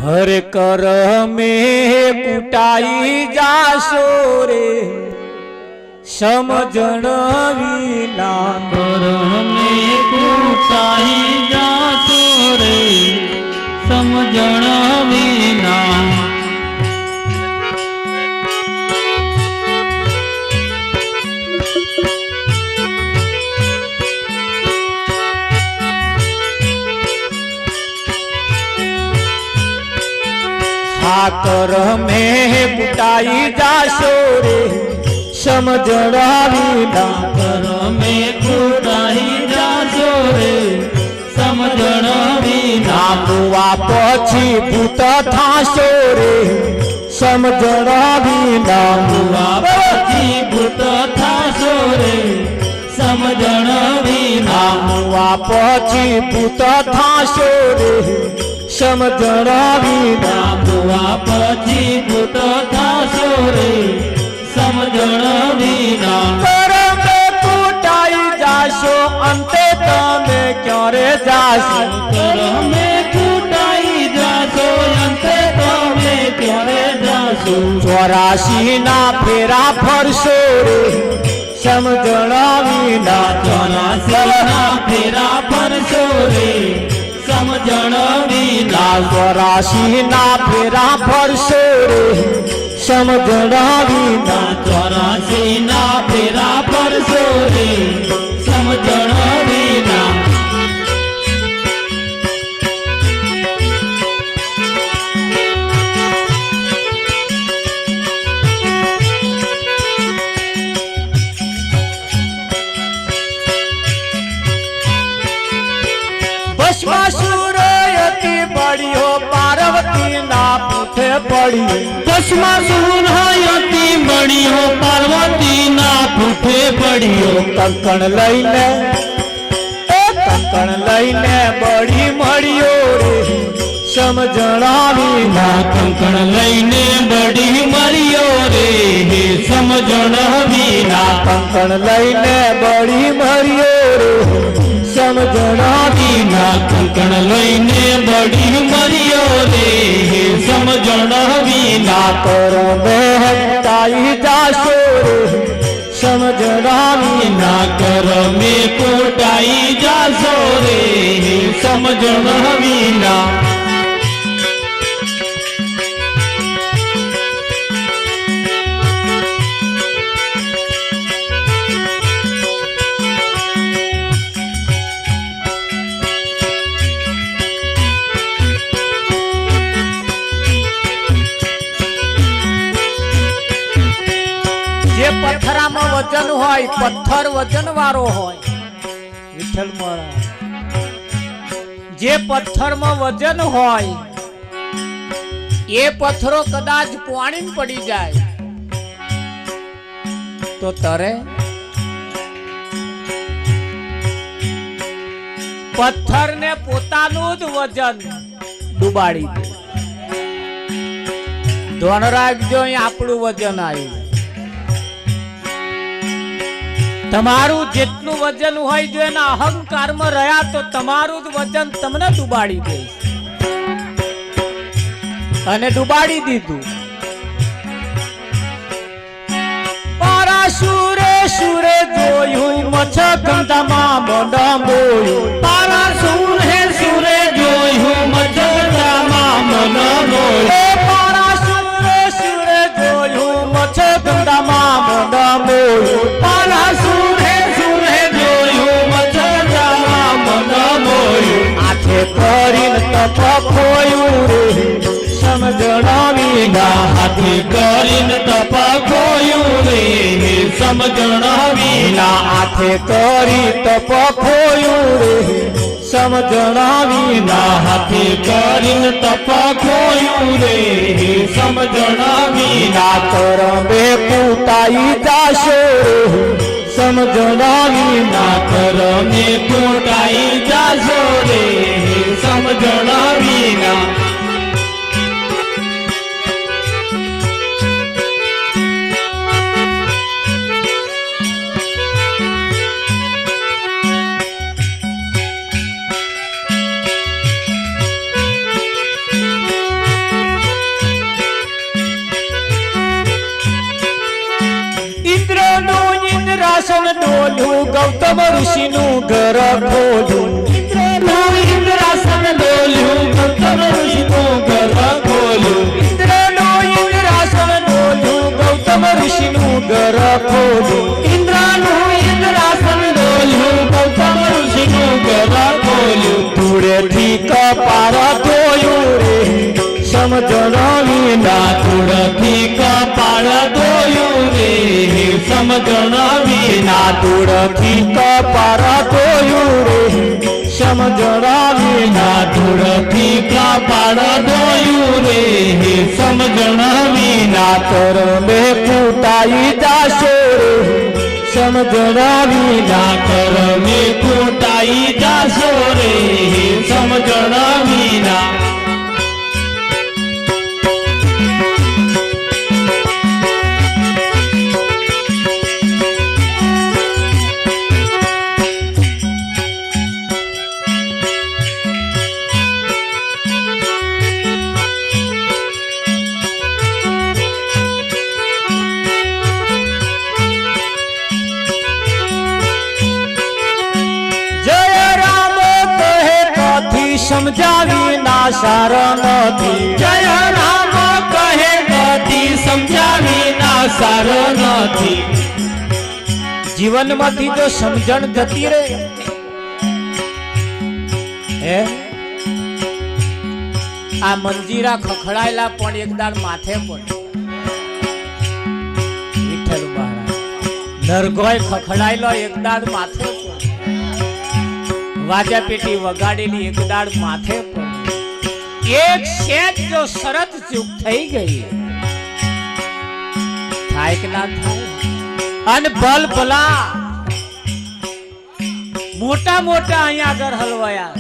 हर कर में कुटाई जाशो रे समझण विना कर में कुटाई जाशो रे समझण विना कर में कुटाई जाशो रे समझण विना कर में कुटाई जाशो रे समझण विना बुआ पछी भूत थाशो रे समझण विना बुआ पछी भूत थाशो रे समझण विना बुआ पछी भूत थाशो रे समझण विना बुआ पछी भूत थाशो रे समझण विना कर में कुटाई जाशो अंते तमे क्योरे जाशो कर में कुटाई जाशो अंते तमे क्योरे जाशो 84 ना फेरा फरशो रे समझण विना 84 ना फेरा फरशो रे समझण विना 84 ना फेरा फरशो रे समझण विना 84 ना फेरा फरशो रे समझण विना भस्मासुर यति बड़ी हो पार्वती ना पूठे पड़ी भस्मासुर यति बड़ी हो पार्वती ना पूठे पड़ी हो कंकण लईने कंकण लईने बड़ी मड़ियो रे समझण विना कंकण लईने बड़ी मरियो रे समझण विना कंकण लईने बड़ी मरियो रे समझण विना कंकण लईने बड़ी मरियो रे समझण विना कर बेहताई जाशो रे समझण विना कर में कोटाई जाशो रे समझण विना जे पत्थरा में वजन होय पत्थर वजन वारो होय विठल जे पत्थर में वजन होय ये पत्थरो कदाच पानी में पड़ी जाए तो तरे पत्थर ने पोतानु ज वजन डुबाड़ी दे ધ્યાન રાખજો આપણું વજન આવ્યું તમારું જેટલું વજન હોય જો એના અહંકારમાં રહ્યા તો તમારું જ વજન તમને ડૂબાડી દે અને ડૂબાડી દીધું પારાસુરે સુરે જોયું મચ્છગંધામાં મંડમોયું પારાસુરે સુરે જોયું મચ્છગંધામાં મંડમોયું પારાસુરે સુરે જોયું મચ્છગંધામાં મંડમોયું પારાસુરે સુરે જોયું મચ્છગંધામાં મંડમોયું આખે કરીને તપ ખોયું રે સમજણ વિના હાથે કરીને તપ ખોયું રે સમજણ વિના હાથે કરી તપ ખોયું રે સમજણ વિના હાથે કરીને તપ ખોયું રે સમજણ વિના કરમે પૂતાઈ જાશો રે સમજણ વિના કરમે કોટાઈ જાશો રે સમજણ વિના ડોલ્યું ગૌતમ ઋષિનું ઘર ખોલ્યું ઇન્દ્રનું ઇન્દ્રાસન ડોલ્યું ગૌતમ ઋષિનું ઘર ખોલ્યું ઇન્દ્રનું ઇન્દ્રાસન ડોલ્યું ગૌતમ ઋષિનું ઘર ખોલ્યું ઇન્દ્રનું ઇન્દ્રાસન ડોલ્યું ગૌતમ ઋષિનું ઘર ખોલ્યું ધૂળેથી કપાળ ધોયું રે સમજણ વિના ધૂળથી કપાળ ધોયું રે સમજણ વિના ધૂળથી કપાળ ધોયું રે સમજણ વિના ધૂળથી કપાળ ધોયું રે સમજણ વિના કરમે કૂટાઈ જાશો રે સમજણ વિના કરમે કૂટાઈ જાશો રે સમજણ વિના સમજાવી ના સાર નથી જય રામ કહે કદી સમજાવી ના સાર નથી જીવનમાંથી જો સમજણ જતી રહે હે આ મંજીરા ખખડાયેલા પણ એકદાર માથે પણ વિઠ્ઠલ મહારાજ નરગોય ખખડાયેલો એકદાર માથે પણ વાજા પેટી વગાડેલી એક દાડ માથે પણ એક સેજ જો શરત ચૂક થઈ ગઈ થાય કે ના થાય અને બલ ભલા મોટા મોટા અહીંયા આગળ હલવાયા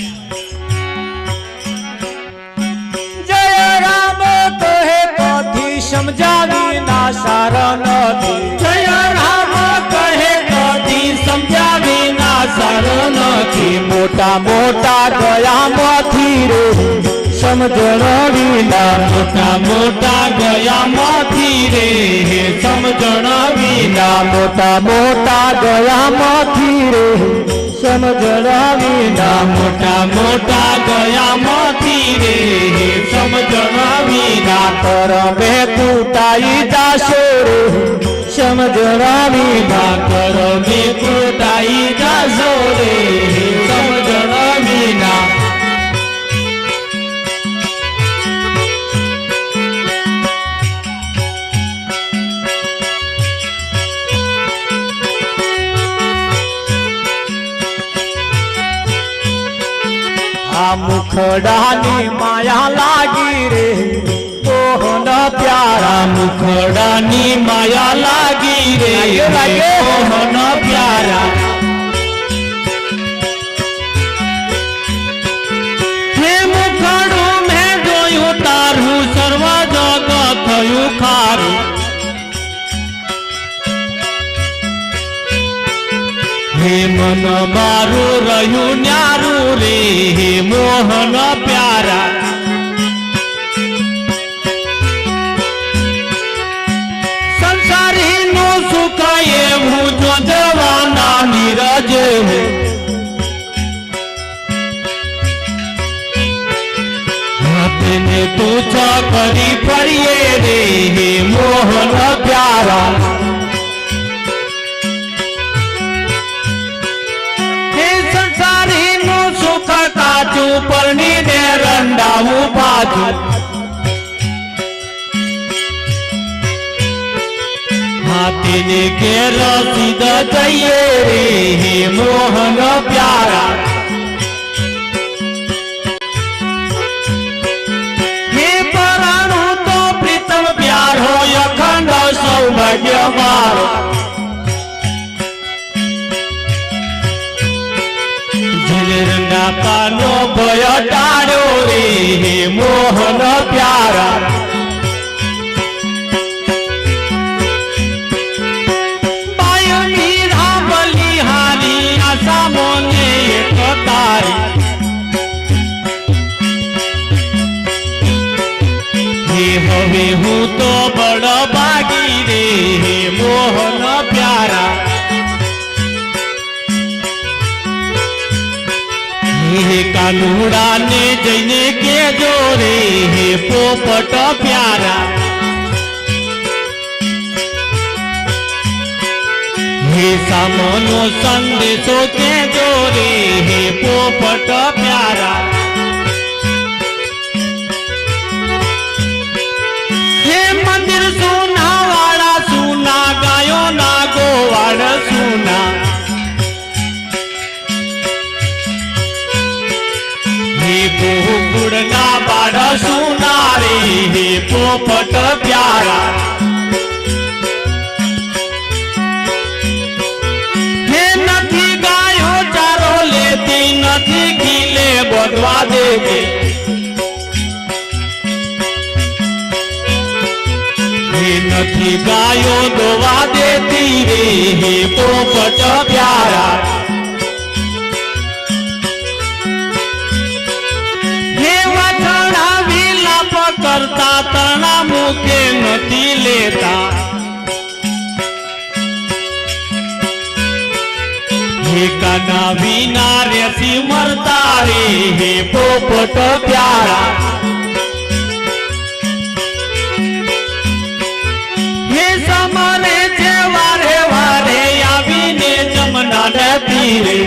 જય રામ કહે કથી સમજાવી ના સાર નથી જય રામ કહે કદી સમજાવી ના સાર નથી મોટા મોટા ગયામાંથી રે સમજણ વિના મોટા મોટા ગયામાંથી રે સમજણ વિના મોટા મોટા ગયામાંથી રે સમજણ વિના મોટા મોટા ગયામાંથી રે સમજણ વિના કરમે કૂટાઈ જાશો રે સમજણ વિના કરમે કૂટાઈ જાશો રે સમજણ વિના આ મુખડાની માયા લાગી રે કોહન પ્યારા મુખડાની માયા લાગી રે મોહન પ્યારા હે મુખડું મેં જોયું તારું સર્વ જગત થયું ખારું હે મન મારું રહ્યું ન્યારું રે હે મોહન પ્યારા સંસારીનું સુખ એવું જો જવાના નીરજ તેને તું છ કરી પડીએ રે હે મોહન પ્યારા કાચું પરણીને રંડાવું પાછું હાથીને ઘેર સીધા જઈએ રે હે મોહન પ્યારા હે પરાણું તો પ્રીતમ પ્યાર હોય અખંડ સૌભાગ્ય મારો ઝીલરના કાનો ભય ટાળ્યો રે હે મોહન પ્યારા બાયની રામલી હારી આશા મોને એક તારી હે હવે હું તો બડ ભાગી રે હે મોહન પ્યારા હે કાનુડા ને જઈને કેજો રે હે પોપટ પ્યારા હે સામનો સંદેશો કેજો રે હે પોપટ પ્યારા હે મંદિર સુના વાળા સુના ગાયો ના ગોવાળ સુના હે ગોકુળના બાળ સુના રે હે પોપટ પ્યારા હે નથી ગાયો ચારો લેતી નથી ખીલે બોધવા દેતી હે નથી ગાયો દોવા દેતી રે હે પોપટ પ્યારા હે વાછડા વિલાપ કરતા તણા મુખે નથી લેતા હે કાના વિના રેસી મરતા રે હે પોપટ પ્યારા હે સમરે છે વારે વારે આવીને જમના ને પીરે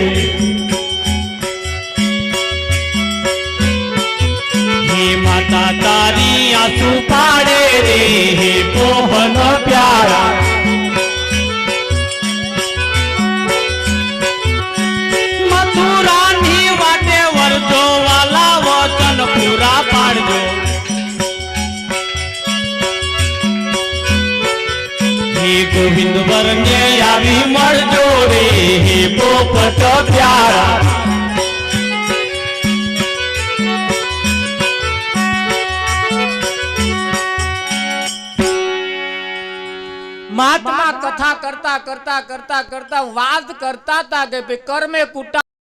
હે માતા તારી આંસુ પાડે રે હે પોપટ પ્યારા મથુરાની વાટે વરજો વાલા વચન પૂરા પાડજો હે ગોવિંદ વરને આવી મળજો રે હે પોપટ પ્યારા મહાત્મા કથા કરતા કરતા કરતા કરતા વાત કરતા હતા કે ભાઈ કર્મે કુટા